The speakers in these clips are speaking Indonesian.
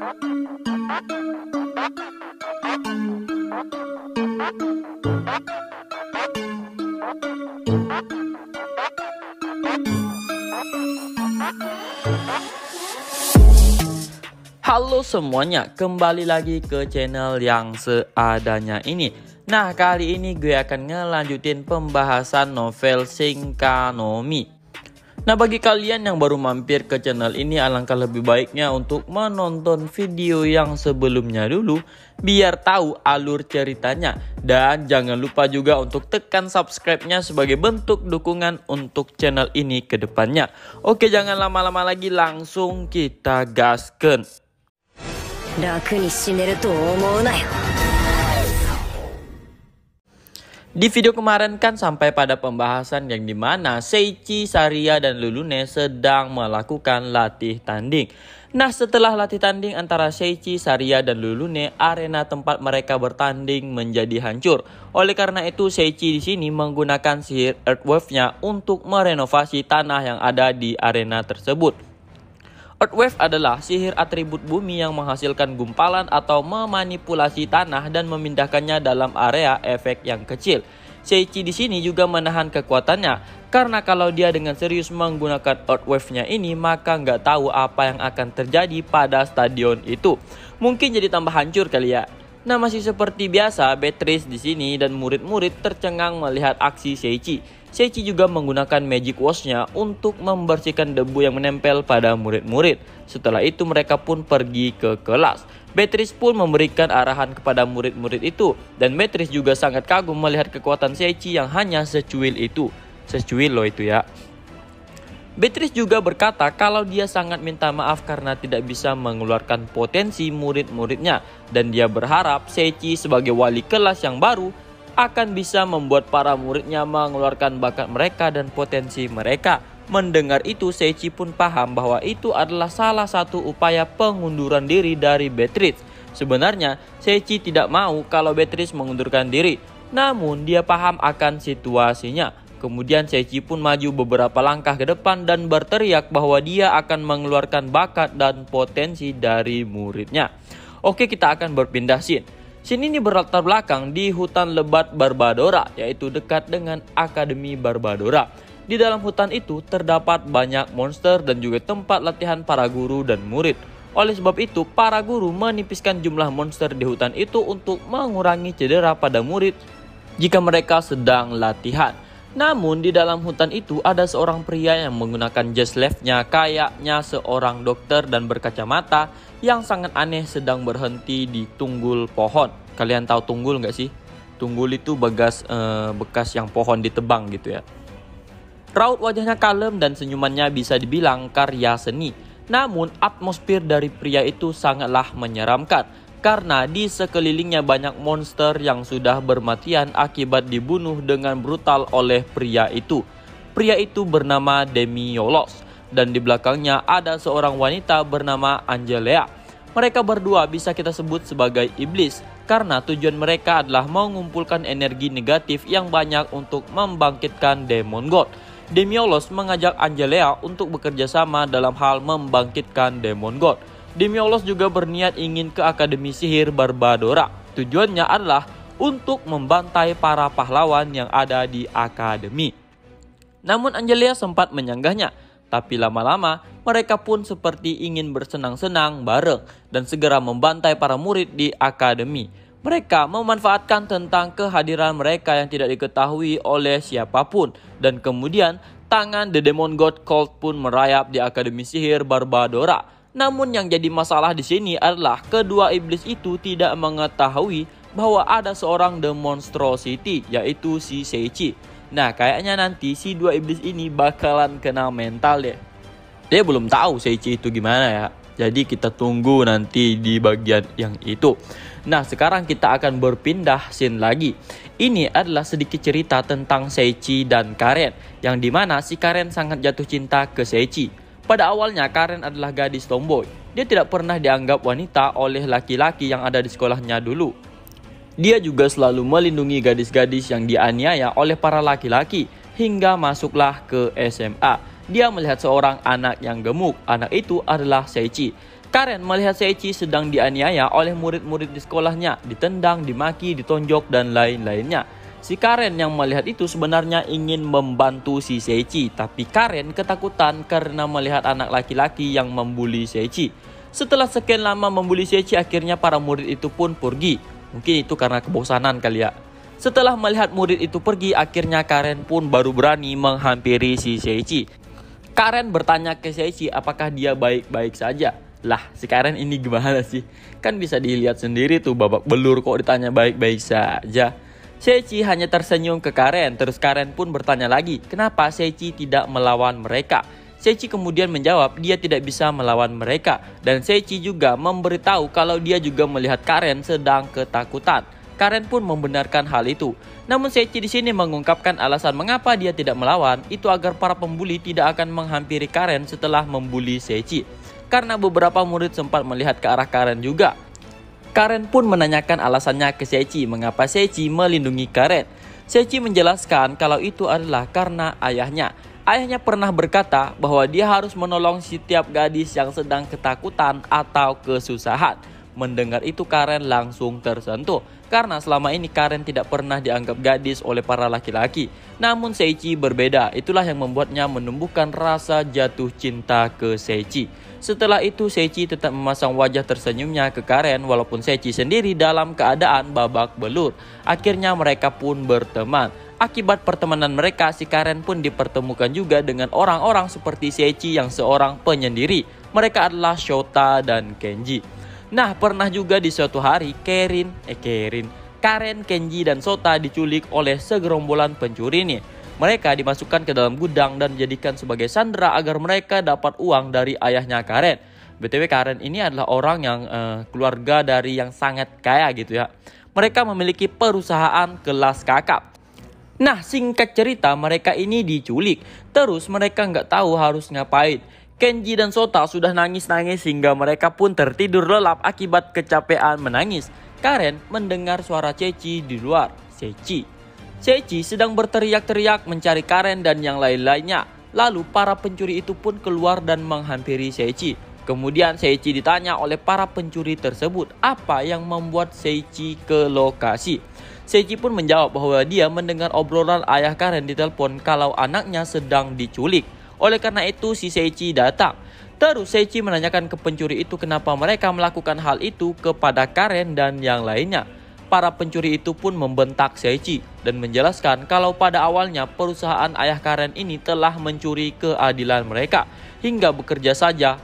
Halo semuanya, kembali lagi ke channel yang seadanya ini. Nah, kali ini gue akan ngelanjutin pembahasan novel Shinka no Mi. Nah, bagi kalian yang baru mampir ke channel ini, alangkah lebih baiknya untuk menonton video yang sebelumnya dulu biar tahu alur ceritanya. Dan jangan lupa juga untuk tekan subscribe-nya sebagai bentuk dukungan untuk channel ini ke depannya. Oke, jangan lama-lama lagi, langsung kita gasken. Di video kemarin kan sampai pada pembahasan yang dimana Seiichi, Saria, dan Lulune sedang melakukan latih tanding. Nah, setelah latih tanding antara Seiichi, Saria, dan Lulune, arena tempat mereka bertanding menjadi hancur. Oleh karena itu, Seiichi di sini menggunakan sihir Earthwave-nya untuk merenovasi tanah yang ada di arena tersebut. Earthwave adalah sihir atribut bumi yang menghasilkan gumpalan atau memanipulasi tanah dan memindahkannya dalam area efek yang kecil. Seiichi di sini juga menahan kekuatannya, karena kalau dia dengan serius menggunakan Earthwave-nya ini, maka nggak tahu apa yang akan terjadi pada stadion itu. Mungkin jadi tambah hancur kali ya. Nah, masih seperti biasa, Beatrice di sini dan murid-murid tercengang melihat aksi Seiichi. Seiichi juga menggunakan magic wash-nya untuk membersihkan debu yang menempel pada murid-murid. Setelah itu mereka pun pergi ke kelas. Beatrice pun memberikan arahan kepada murid-murid itu, dan Beatrice juga sangat kagum melihat kekuatan Seiichi yang hanya secuil itu. Secuil loh itu ya. Beatrice juga berkata kalau dia sangat minta maaf karena tidak bisa mengeluarkan potensi murid-muridnya, dan dia berharap Seiichi sebagai wali kelas yang baru akan bisa membuat para muridnya mengeluarkan bakat mereka dan potensi mereka. Mendengar itu, Seiichi pun paham bahwa itu adalah salah satu upaya pengunduran diri dari Beatrice. Sebenarnya, Seiichi tidak mau kalau Beatrice mengundurkan diri, namun dia paham akan situasinya. Kemudian Seiichi pun maju beberapa langkah ke depan dan berteriak bahwa dia akan mengeluarkan bakat dan potensi dari muridnya. Oke, kita akan berpindah scene. Scene ini berlatar belakang di hutan lebat Barbadora, yaitu dekat dengan Akademi Barbadora. Di dalam hutan itu terdapat banyak monster dan juga tempat latihan para guru dan murid. Oleh sebab itu, para guru menipiskan jumlah monster di hutan itu untuk mengurangi cedera pada murid jika mereka sedang latihan. Namun di dalam hutan itu ada seorang pria yang menggunakan jas left-nya kayaknya seorang dokter dan berkacamata yang sangat aneh sedang berhenti di tunggul pohon. Kalian tahu tunggul nggak sih? Tunggul itu bekas yang pohon ditebang gitu ya. Raut wajahnya kalem dan senyumannya bisa dibilang karya seni. Namun atmosfer dari pria itu sangatlah menyeramkan, karena di sekelilingnya banyak monster yang sudah bermatian akibat dibunuh dengan brutal oleh pria itu. Pria itu bernama Demiolos, dan di belakangnya ada seorang wanita bernama Angelea. Mereka berdua bisa kita sebut sebagai iblis, karena tujuan mereka adalah mengumpulkan energi negatif yang banyak untuk membangkitkan Demon God. Demiolos mengajak Angelea untuk bekerja sama dalam hal membangkitkan Demon God. Demiolos juga berniat ingin ke Akademi Sihir Barbadora. Tujuannya adalah untuk membantai para pahlawan yang ada di akademi. Namun Angelea sempat menyanggahnya, tapi lama-lama mereka pun seperti ingin bersenang-senang bareng dan segera membantai para murid di akademi. Mereka memanfaatkan tentang kehadiran mereka yang tidak diketahui oleh siapapun, dan kemudian tangan The Demon God Cult pun merayap di Akademi Sihir Barbadora. Namun yang jadi masalah di sini adalah kedua iblis itu tidak mengetahui bahwa ada seorang The Monstrosity, yaitu si Seiichi. Nah, kayaknya nanti si dua iblis ini bakalan kena mental ya. Dia belum tahu Seiichi itu gimana ya. Jadi kita tunggu nanti di bagian yang itu. Nah, sekarang kita akan berpindah scene lagi. Ini adalah sedikit cerita tentang Seiichi dan Karen, yang dimana si Karen sangat jatuh cinta ke Seiichi. Pada awalnya Karen adalah gadis tomboy. Dia tidak pernah dianggap wanita oleh laki-laki yang ada di sekolahnya dulu. Dia juga selalu melindungi gadis-gadis yang dianiaya oleh para laki-laki hingga masuklah ke SMA. Dia melihat seorang anak yang gemuk. Anak itu adalah Seiichi. Karen melihat Seiichi sedang dianiaya oleh murid-murid di sekolahnya, ditendang, dimaki, ditonjok, dan lain-lainnya. Si Karen yang melihat itu sebenarnya ingin membantu si Seiichi, tapi Karen ketakutan karena melihat anak laki-laki yang membuli Seiichi. Setelah sekian lama membuli Seiichi, akhirnya para murid itu pun pergi. Mungkin itu karena kebosanan kali ya. Setelah melihat murid itu pergi, akhirnya Karen pun baru berani menghampiri si Seiichi. Karen bertanya ke Seiichi apakah dia baik-baik saja. Lah, si Karen ini gimana sih? Kan bisa dilihat sendiri tuh babak belur kok ditanya baik-baik saja. Seiichi hanya tersenyum ke Karen, terus Karen pun bertanya lagi, kenapa Seiichi tidak melawan mereka? Seiichi kemudian menjawab dia tidak bisa melawan mereka, dan Seiichi juga memberitahu kalau dia juga melihat Karen sedang ketakutan. Karen pun membenarkan hal itu. Namun Seiichi di sini mengungkapkan alasan mengapa dia tidak melawan, itu agar para pembuli tidak akan menghampiri Karen setelah membuli Seiichi. Karena beberapa murid sempat melihat ke arah Karen juga. Karen pun menanyakan alasannya ke Seiichi mengapa Seiichi melindungi Karen. Seiichi menjelaskan kalau itu adalah karena ayahnya. Ayahnya pernah berkata bahwa dia harus menolong setiap gadis yang sedang ketakutan atau kesusahan. Mendengar itu Karen langsung tersentuh karena selama ini Karen tidak pernah dianggap gadis oleh para laki-laki. Namun Seiichi berbeda, itulah yang membuatnya menumbuhkan rasa jatuh cinta ke Seiichi. Setelah itu Seiichi tetap memasang wajah tersenyumnya ke Karen walaupun Seiichi sendiri dalam keadaan babak belur. Akhirnya mereka pun berteman. Akibat pertemanan mereka, si Karen pun dipertemukan juga dengan orang-orang seperti Seiichi yang seorang penyendiri. Mereka adalah Shota dan Kenji. Nah, pernah juga di suatu hari Karen, Kenji, dan Shota diculik oleh segerombolan pencuri nih. Mereka dimasukkan ke dalam gudang dan dijadikan sebagai sandera agar mereka dapat uang dari ayahnya Karen. BTW Karen ini adalah orang yang keluarga dari yang sangat kaya gitu ya. Mereka memiliki perusahaan kelas kakap. Nah, singkat cerita mereka ini diculik. Terus mereka nggak tahu harus ngapain. Kenji dan Shota sudah nangis-nangis hingga mereka pun tertidur lelap akibat kecapean menangis. Karen mendengar suara Seiichi di luar. Seiichi sedang berteriak-teriak mencari Karen dan yang lain-lainnya. Lalu para pencuri itu pun keluar dan menghampiri Seiichi. Kemudian Seiichi ditanya oleh para pencuri tersebut apa yang membuat Seiichi ke lokasi. Seiichi pun menjawab bahwa dia mendengar obrolan ayah Karen di telepon kalau anaknya sedang diculik. Oleh karena itu si Seiichi datang. Terus Seiichi menanyakan ke pencuri itu kenapa mereka melakukan hal itu kepada Karen dan yang lainnya. Para pencuri itu pun membentak Seiichi dan menjelaskan kalau pada awalnya perusahaan ayah Karen ini telah mencuri keadilan mereka hingga bekerja saja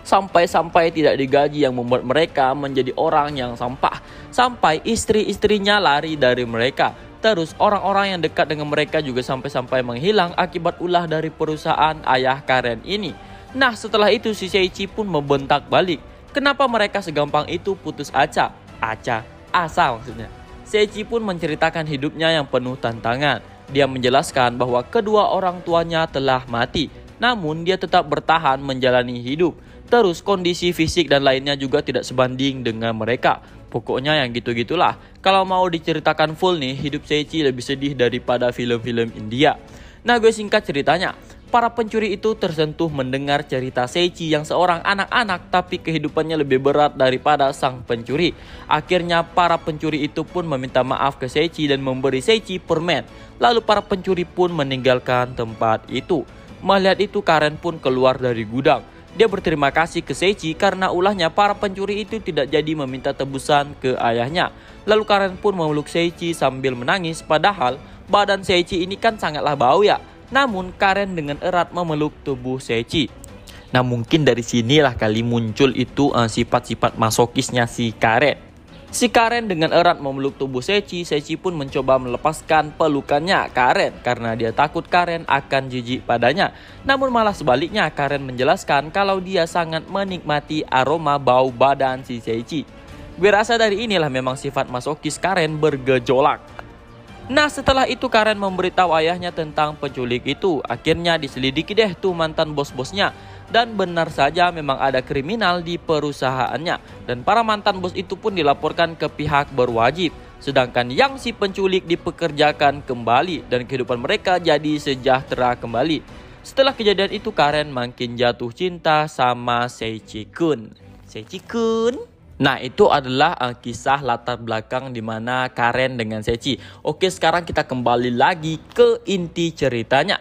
sampai-sampai tidak digaji yang membuat mereka menjadi orang yang sampah. Sampai istri-istrinya lari dari mereka. Terus orang-orang yang dekat dengan mereka juga sampai-sampai menghilang akibat ulah dari perusahaan ayah Karen ini. Nah, setelah itu si Seiichi pun membentak balik. Kenapa mereka segampang itu putus asa maksudnya. Seiichi pun menceritakan hidupnya yang penuh tantangan. Dia menjelaskan bahwa kedua orang tuanya telah mati, namun dia tetap bertahan menjalani hidup. Terus kondisi fisik dan lainnya juga tidak sebanding dengan mereka. Pokoknya yang gitu-gitulah. Kalau mau diceritakan full nih, hidup Seiichi lebih sedih daripada film-film India. Nah, gue singkat ceritanya. Para pencuri itu tersentuh mendengar cerita Seiichi yang seorang anak-anak tapi kehidupannya lebih berat daripada sang pencuri. Akhirnya para pencuri itu pun meminta maaf ke Seiichi dan memberi Seiichi permen. Lalu para pencuri pun meninggalkan tempat itu. Melihat itu Karen pun keluar dari gudang. Dia berterima kasih ke Seiichi karena ulahnya para pencuri itu tidak jadi meminta tebusan ke ayahnya. Lalu Karen pun memeluk Seiichi sambil menangis padahal badan Seiichi ini kan sangatlah bau ya. Namun Karen dengan erat memeluk tubuh Seiichi. Nah, mungkin dari sinilah kali muncul itu sifat-sifat masokisnya si Karen. Si Karen dengan erat memeluk tubuh Seiichi. Seiichi pun mencoba melepaskan pelukannya Karen karena dia takut Karen akan jijik padanya. Namun malah sebaliknya, Karen menjelaskan kalau dia sangat menikmati aroma bau badan si Seiichi. Gue rasa dari inilah memang sifat masokis Karen bergejolak. Nah, setelah itu Karen memberitahu ayahnya tentang penculik itu. Akhirnya diselidiki deh tuh mantan bos-bosnya. Dan benar saja memang ada kriminal di perusahaannya. Dan para mantan bos itu pun dilaporkan ke pihak berwajib. Sedangkan yang si penculik dipekerjakan kembali dan kehidupan mereka jadi sejahtera kembali. Setelah kejadian itu Karen makin jatuh cinta sama Seiichi-kun. Seichi-kun. Nah, itu adalah kisah latar belakang di mana Karen dengan Seichi. Oke, sekarang kita kembali lagi ke inti ceritanya.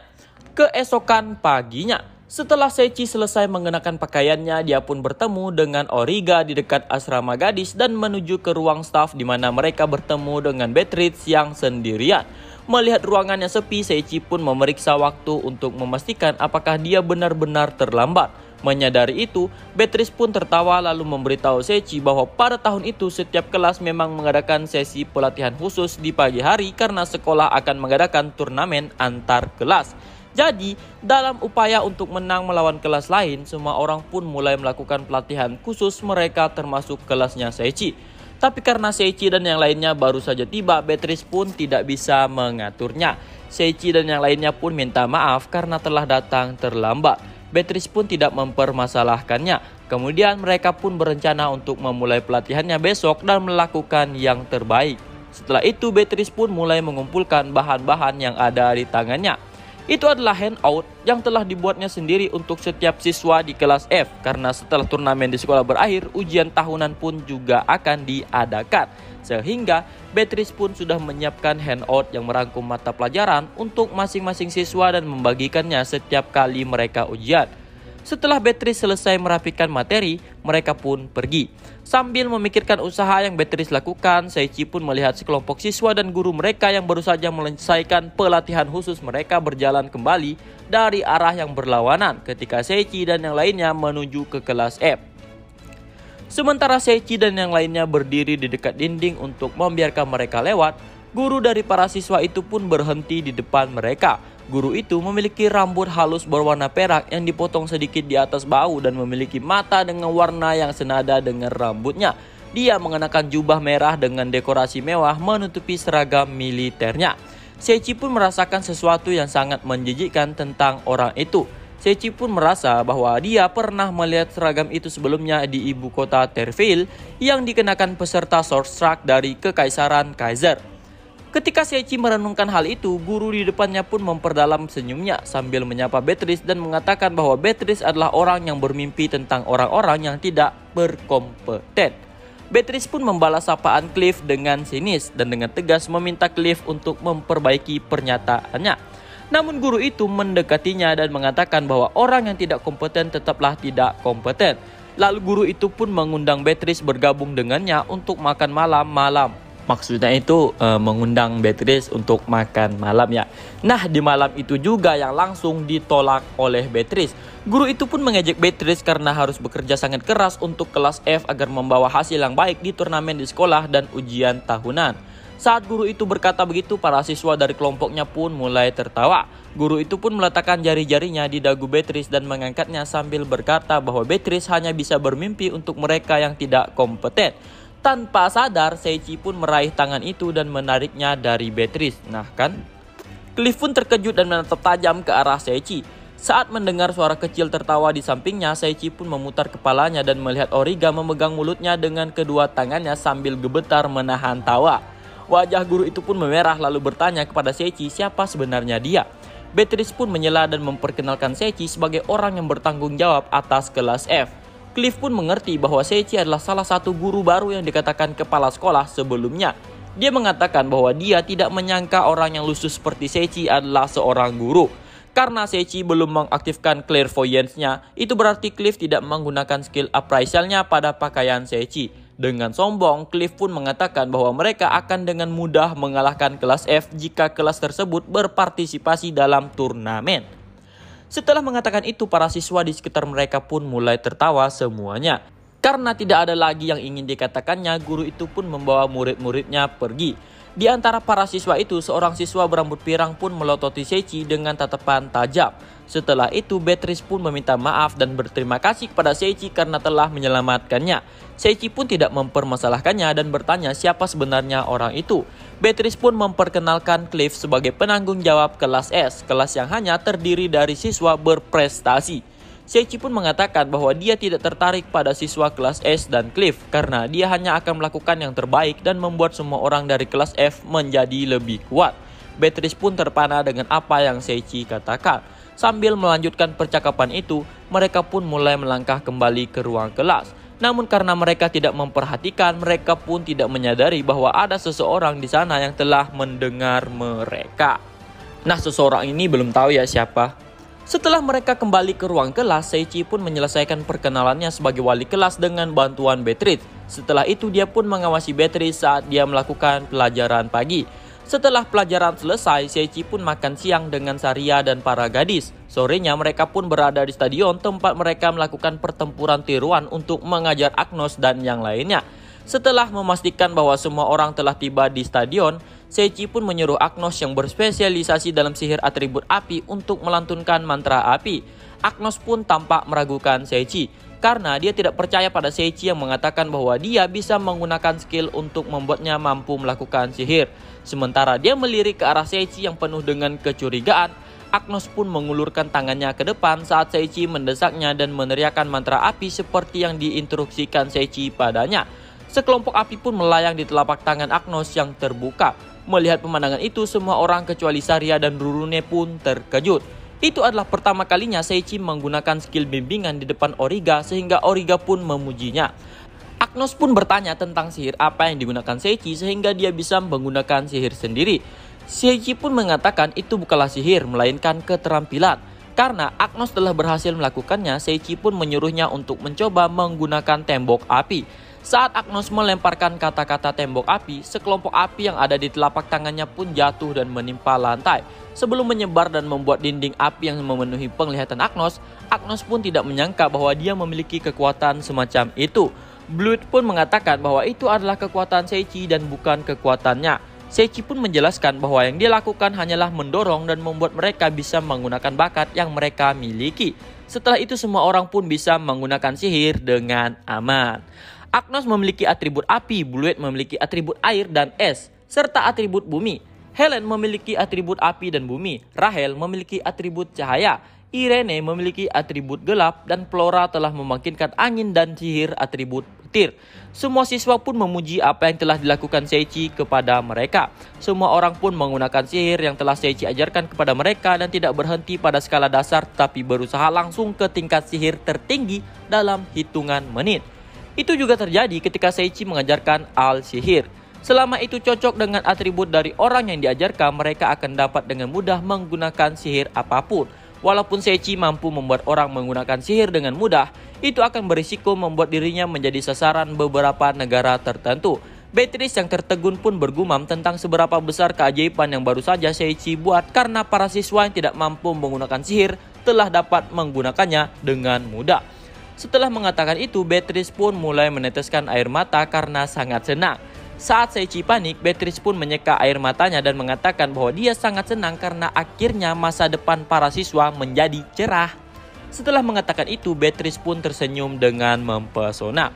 Keesokan paginya, setelah Seichi selesai mengenakan pakaiannya, dia pun bertemu dengan Origa di dekat asrama gadis dan menuju ke ruang staf di mana mereka bertemu dengan Beatrice yang sendirian. Melihat ruangannya sepi, Seichi pun memeriksa waktu untuk memastikan apakah dia benar-benar terlambat. Menyadari itu, Beatrice pun tertawa lalu memberitahu Seichi bahwa pada tahun itu setiap kelas memang mengadakan sesi pelatihan khusus di pagi hari karena sekolah akan mengadakan turnamen antar kelas. Jadi, dalam upaya untuk menang melawan kelas lain, semua orang pun mulai melakukan pelatihan khusus mereka termasuk kelasnya Seichi. Tapi karena Seichi dan yang lainnya baru saja tiba, Beatrice pun tidak bisa mengaturnya. Seichi dan yang lainnya pun minta maaf karena telah datang terlambat. Beatrice pun tidak mempermasalahkannya. Kemudian mereka pun berencana untuk memulai pelatihannya besok dan melakukan yang terbaik. Setelah itu Beatrice pun mulai mengumpulkan bahan-bahan yang ada di tangannya. Itu adalah handout yang telah dibuatnya sendiri untuk setiap siswa di kelas F. Karena setelah turnamen di sekolah berakhir, ujian tahunan pun juga akan diadakan. Sehingga Beatrice pun sudah menyiapkan handout yang merangkum mata pelajaran untuk masing-masing siswa dan membagikannya setiap kali mereka ujian. Setelah Beatrice selesai merapikan materi, mereka pun pergi. Sambil memikirkan usaha yang Beatrice lakukan, Seichi pun melihat sekelompok siswa dan guru mereka yang baru saja menyelesaikan pelatihan khusus mereka berjalan kembali dari arah yang berlawanan ketika Seichi dan yang lainnya menuju ke kelas F. Sementara Seichi dan yang lainnya berdiri di dekat dinding untuk membiarkan mereka lewat, guru dari para siswa itu pun berhenti di depan mereka. Guru itu memiliki rambut halus berwarna perak yang dipotong sedikit di atas bahu dan memiliki mata dengan warna yang senada dengan rambutnya. Dia mengenakan jubah merah dengan dekorasi mewah menutupi seragam militernya. Seichi pun merasakan sesuatu yang sangat menjijikkan tentang orang itu. Seichi pun merasa bahwa dia pernah melihat seragam itu sebelumnya di ibu kota Terville yang dikenakan peserta Sword Struck dari Kekaisaran Kaiser. Ketika Seichi merenungkan hal itu, guru di depannya pun memperdalam senyumnya sambil menyapa Beatrice dan mengatakan bahwa Beatrice adalah orang yang bermimpi tentang orang-orang yang tidak berkompeten. Beatrice pun membalas sapaan Cliff dengan sinis dan dengan tegas meminta Cliff untuk memperbaiki pernyataannya. Namun guru itu mendekatinya dan mengatakan bahwa orang yang tidak kompeten tetaplah tidak kompeten. Lalu guru itu pun mengundang Beatrice bergabung dengannya untuk makan malam. Maksudnya itu mengundang Beatrice untuk makan malam ya. Nah, di malam itu juga yang langsung ditolak oleh Beatrice. Guru itu pun mengejek Beatrice karena harus bekerja sangat keras untuk kelas F agar membawa hasil yang baik di turnamen di sekolah dan ujian tahunan. Saat guru itu berkata begitu, para siswa dari kelompoknya pun mulai tertawa. Guru itu pun meletakkan jari-jarinya di dagu Beatrice dan mengangkatnya sambil berkata bahwa Beatrice hanya bisa bermimpi untuk mereka yang tidak kompeten. Tanpa sadar, Seichi pun meraih tangan itu dan menariknya dari Beatrice. Nah kan? Cliff pun terkejut dan menatap tajam ke arah Seichi. Saat mendengar suara kecil tertawa di sampingnya, Seichi pun memutar kepalanya dan melihat Origa memegang mulutnya dengan kedua tangannya sambil gemetar menahan tawa. Wajah guru itu pun memerah lalu bertanya kepada Seichi siapa sebenarnya dia. Beatrice pun menyela dan memperkenalkan Seichi sebagai orang yang bertanggung jawab atas kelas F. Cliff pun mengerti bahwa Seichi adalah salah satu guru baru yang dikatakan kepala sekolah sebelumnya. Dia mengatakan bahwa dia tidak menyangka orang yang lusuh seperti Seichi adalah seorang guru. Karena Seichi belum mengaktifkan clairvoyance-nya, itu berarti Cliff tidak menggunakan skill appraisalnya pada pakaian Seichi. Dengan sombong, Cliff pun mengatakan bahwa mereka akan dengan mudah mengalahkan kelas F jika kelas tersebut berpartisipasi dalam turnamen. Setelah mengatakan itu, para siswa di sekitar mereka pun mulai tertawa semuanya. Karena tidak ada lagi yang ingin dikatakannya, guru itu pun membawa murid-muridnya pergi. Di antara para siswa itu, seorang siswa berambut pirang pun melototi Seichi dengan tatapan tajam. Setelah itu, Beatrice pun meminta maaf dan berterima kasih kepada Seichi karena telah menyelamatkannya. Seichi pun tidak mempermasalahkannya dan bertanya siapa sebenarnya orang itu. Beatrice pun memperkenalkan Cliff sebagai penanggung jawab kelas S, kelas yang hanya terdiri dari siswa berprestasi. Seichi pun mengatakan bahwa dia tidak tertarik pada siswa kelas S dan Cliff karena dia hanya akan melakukan yang terbaik dan membuat semua orang dari kelas F menjadi lebih kuat. Beatrice pun terpana dengan apa yang Seichi katakan. Sambil melanjutkan percakapan itu, mereka pun mulai melangkah kembali ke ruang kelas. Namun karena mereka tidak memperhatikan, mereka pun tidak menyadari bahwa ada seseorang di sana yang telah mendengar mereka. Nah, seseorang ini belum tahu ya siapa. Setelah mereka kembali ke ruang kelas, Seiichi pun menyelesaikan perkenalannya sebagai wali kelas dengan bantuan Beatrice. Setelah itu dia pun mengawasi Beatrice saat dia melakukan pelajaran pagi. Setelah pelajaran selesai, Seiichi pun makan siang dengan Saria dan para gadis. Sorenya mereka pun berada di stadion tempat mereka melakukan pertempuran tiruan untuk mengajar Agnos dan yang lainnya. Setelah memastikan bahwa semua orang telah tiba di stadion, Seiichi pun menyuruh Agnos yang berspesialisasi dalam sihir atribut api untuk melantunkan mantra api. Agnos pun tampak meragukan Seiichi karena dia tidak percaya pada Seiichi yang mengatakan bahwa dia bisa menggunakan skill untuk membuatnya mampu melakukan sihir. Sementara dia melirik ke arah Seiichi yang penuh dengan kecurigaan, Agnos pun mengulurkan tangannya ke depan saat Seiichi mendesaknya dan meneriakkan mantra api seperti yang diinstruksikan Seiichi padanya. Sekelompok api pun melayang di telapak tangan Agnos yang terbuka. Melihat pemandangan itu, semua orang kecuali Saria dan Rurune pun terkejut. Itu adalah pertama kalinya Seiichi menggunakan skill bimbingan di depan Origa sehingga Origa pun memujinya. Agnos pun bertanya tentang sihir apa yang digunakan Seiichi sehingga dia bisa menggunakan sihir sendiri. Seiichi pun mengatakan itu bukanlah sihir melainkan keterampilan. Karena Agnos telah berhasil melakukannya, Seiichi pun menyuruhnya untuk mencoba menggunakan tembok api. Saat Agnos melemparkan kata-kata tembok api, sekelompok api yang ada di telapak tangannya pun jatuh dan menimpa lantai. Sebelum menyebar dan membuat dinding api yang memenuhi penglihatan Agnos, Agnos pun tidak menyangka bahwa dia memiliki kekuatan semacam itu. Blood pun mengatakan bahwa itu adalah kekuatan Seiichi dan bukan kekuatannya. Seiichi pun menjelaskan bahwa yang dia lakukan hanyalah mendorong dan membuat mereka bisa menggunakan bakat yang mereka miliki. Setelah itu semua orang pun bisa menggunakan sihir dengan aman. Agnos memiliki atribut api, Blood memiliki atribut air dan es, serta atribut bumi. Helen memiliki atribut api dan bumi, Rahel memiliki atribut cahaya, Irene memiliki atribut gelap, dan Flora telah membangkitkan angin dan sihir atribut petir. Semua siswa pun memuji apa yang telah dilakukan Seiichi kepada mereka. Semua orang pun menggunakan sihir yang telah Seiichi ajarkan kepada mereka dan tidak berhenti pada skala dasar tapi berusaha langsung ke tingkat sihir tertinggi dalam hitungan menit. Itu juga terjadi ketika Seiichi mengajarkan al-sihir. Selama itu cocok dengan atribut dari orang yang diajarkan, mereka akan dapat dengan mudah menggunakan sihir apapun. Walaupun Seiichi mampu membuat orang menggunakan sihir dengan mudah, itu akan berisiko membuat dirinya menjadi sasaran beberapa negara tertentu. Beatrice yang tertegun pun bergumam tentang seberapa besar keajaiban yang baru saja Seiichi buat karena para siswa yang tidak mampu menggunakan sihir telah dapat menggunakannya dengan mudah. Setelah mengatakan itu, Beatrice pun mulai meneteskan air mata karena sangat senang. Saat Seiichi panik, Beatrice pun menyeka air matanya dan mengatakan bahwa dia sangat senang karena akhirnya masa depan para siswa menjadi cerah. Setelah mengatakan itu, Beatrice pun tersenyum dengan mempesona.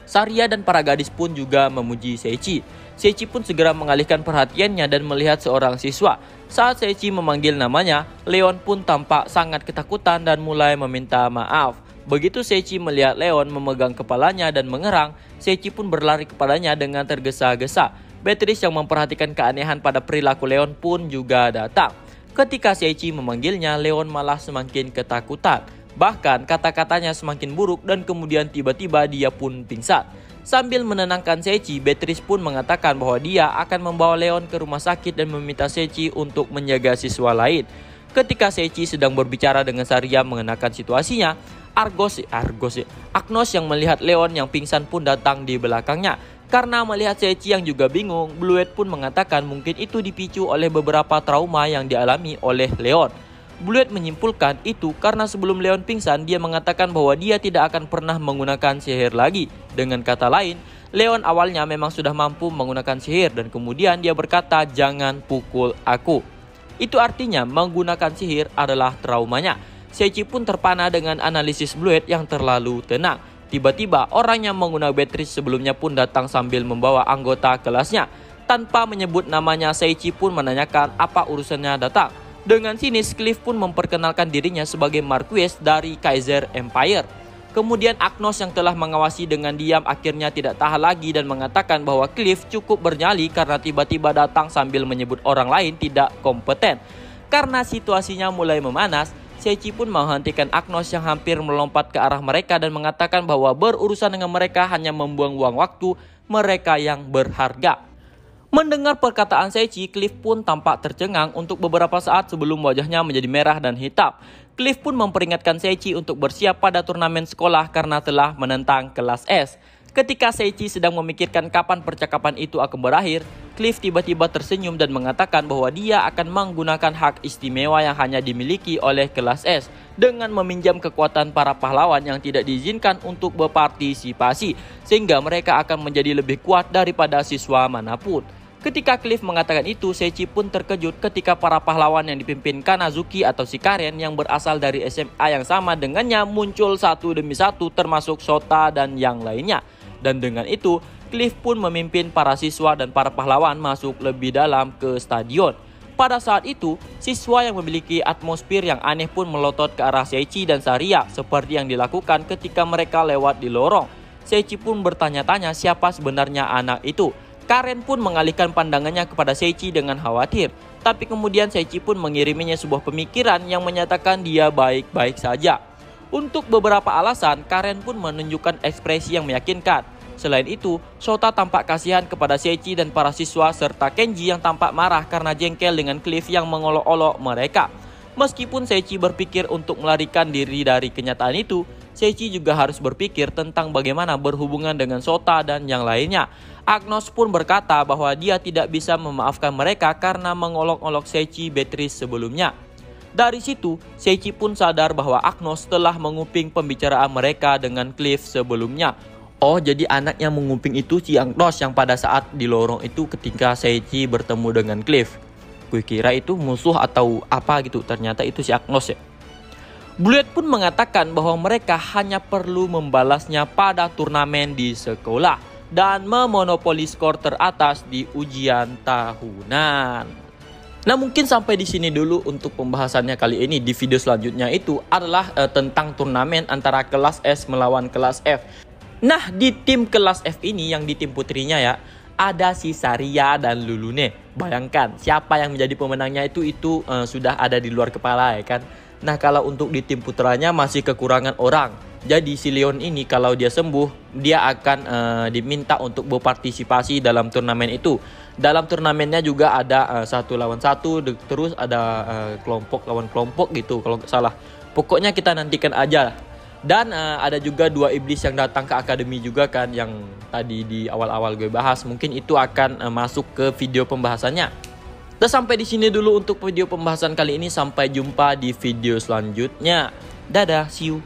Saria dan para gadis pun juga memuji Seiichi. Seiichi pun segera mengalihkan perhatiannya dan melihat seorang siswa. Saat Seiichi memanggil namanya, Leon pun tampak sangat ketakutan dan mulai meminta maaf. Begitu Seiichi melihat Leon memegang kepalanya dan mengerang, Seiichi pun berlari kepadanya dengan tergesa-gesa. Beatrice yang memperhatikan keanehan pada perilaku Leon pun juga datang. Ketika Seiichi memanggilnya, Leon malah semakin ketakutan. Bahkan kata-katanya semakin buruk dan kemudian tiba-tiba dia pun pingsan. Sambil menenangkan Seiichi, Beatrice pun mengatakan bahwa dia akan membawa Leon ke rumah sakit dan meminta Seiichi untuk menjaga siswa lain. Ketika Seiichi sedang berbicara dengan Saria mengenai situasinya, Agnos yang melihat Leon yang pingsan pun datang di belakangnya. Karena melihat Seiichi yang juga bingung, Bluet pun mengatakan mungkin itu dipicu oleh beberapa trauma yang dialami oleh Leon. Bluet menyimpulkan itu karena sebelum Leon pingsan, dia mengatakan bahwa dia tidak akan pernah menggunakan sihir lagi. Dengan kata lain, Leon awalnya memang sudah mampu menggunakan sihir dan kemudian dia berkata, "Jangan pukul aku." Itu artinya menggunakan sihir adalah traumanya. Seiichi pun terpana dengan analisis Bluet yang terlalu tenang. Tiba-tiba orang yang menggunakan Beatrice sebelumnya pun datang sambil membawa anggota kelasnya. Tanpa menyebut namanya, Seiichi pun menanyakan apa urusannya datang. Dengan sinis, Cliff pun memperkenalkan dirinya sebagai Marquess dari Kaiser Empire. Kemudian Agnos yang telah mengawasi dengan diam akhirnya tidak tahan lagi dan mengatakan bahwa Cliff cukup bernyali karena tiba-tiba datang sambil menyebut orang lain tidak kompeten. Karena situasinya mulai memanas, Seichi pun menghentikan Agnos yang hampir melompat ke arah mereka dan mengatakan bahwa berurusan dengan mereka hanya membuang-buang waktu mereka yang berharga. Mendengar perkataan Seichi, Cliff pun tampak tercengang untuk beberapa saat sebelum wajahnya menjadi merah dan hitam. Cliff pun memperingatkan Seichi untuk bersiap pada turnamen sekolah karena telah menentang kelas S. Ketika Seichi sedang memikirkan kapan percakapan itu akan berakhir, Cliff tiba-tiba tersenyum dan mengatakan bahwa dia akan menggunakan hak istimewa yang hanya dimiliki oleh kelas S dengan meminjam kekuatan para pahlawan yang tidak diizinkan untuk berpartisipasi, sehingga mereka akan menjadi lebih kuat daripada siswa manapun. Ketika Cliff mengatakan itu, Seichi pun terkejut ketika para pahlawan yang dipimpin Kanazuki atau si Karen yang berasal dari SMA yang sama dengannya muncul satu demi satu, termasuk Shota dan yang lainnya. Dan dengan itu, Cliff pun memimpin para siswa dan para pahlawan masuk lebih dalam ke stadion. Pada saat itu, siswa yang memiliki atmosfer yang aneh pun melotot ke arah Seichi dan Saria seperti yang dilakukan ketika mereka lewat di lorong. Seichi pun bertanya-tanya siapa sebenarnya anak itu. Karen pun mengalihkan pandangannya kepada Seichi dengan khawatir. Tapi kemudian Seichi pun mengiriminya sebuah pemikiran yang menyatakan dia baik-baik saja. Untuk beberapa alasan, Karen pun menunjukkan ekspresi yang meyakinkan. Selain itu, Shota tampak kasihan kepada Seichi dan para siswa serta Kenji yang tampak marah karena jengkel dengan Cliff yang mengolok-olok mereka. Meskipun Seichi berpikir untuk melarikan diri dari kenyataan itu, Seichi juga harus berpikir tentang bagaimana berhubungan dengan Shota dan yang lainnya. Agnos pun berkata bahwa dia tidak bisa memaafkan mereka karena mengolok-olok Seichi Beatrice sebelumnya. Dari situ, Seichi pun sadar bahwa Agnos telah menguping pembicaraan mereka dengan Cliff sebelumnya. Oh, jadi anak yang menguping itu si Agnos yang pada saat di lorong itu ketika Seichi bertemu dengan Cliff. Gue kira itu musuh atau apa gitu, ternyata itu si Agnos ya. Bluet pun mengatakan bahwa mereka hanya perlu membalasnya pada turnamen di sekolah dan memonopoli skor teratas di ujian tahunan. Nah, mungkin sampai di sini dulu untuk pembahasannya kali ini. Di video selanjutnya itu adalah tentang turnamen antara kelas S melawan kelas F. Nah, di tim kelas F ini yang di tim putrinya ya, ada si Saria dan Lulune. Bayangkan siapa yang menjadi pemenangnya itu sudah ada di luar kepala ya kan. Nah, kalau untuk di tim putranya masih kekurangan orang. Jadi si Leon ini kalau dia sembuh, dia akan diminta untuk berpartisipasi dalam turnamen itu. Dalam turnamennya juga ada 1 lawan 1, terus ada kelompok lawan kelompok gitu kalau nggak salah. Pokoknya kita nantikan aja. Dan ada juga 2 iblis yang datang ke akademi juga kan, yang tadi di awal-awal gue bahas. Mungkin itu akan masuk ke video pembahasannya. Dan sampai di sini dulu untuk video pembahasan kali ini. Sampai jumpa di video selanjutnya. Dadah, see you.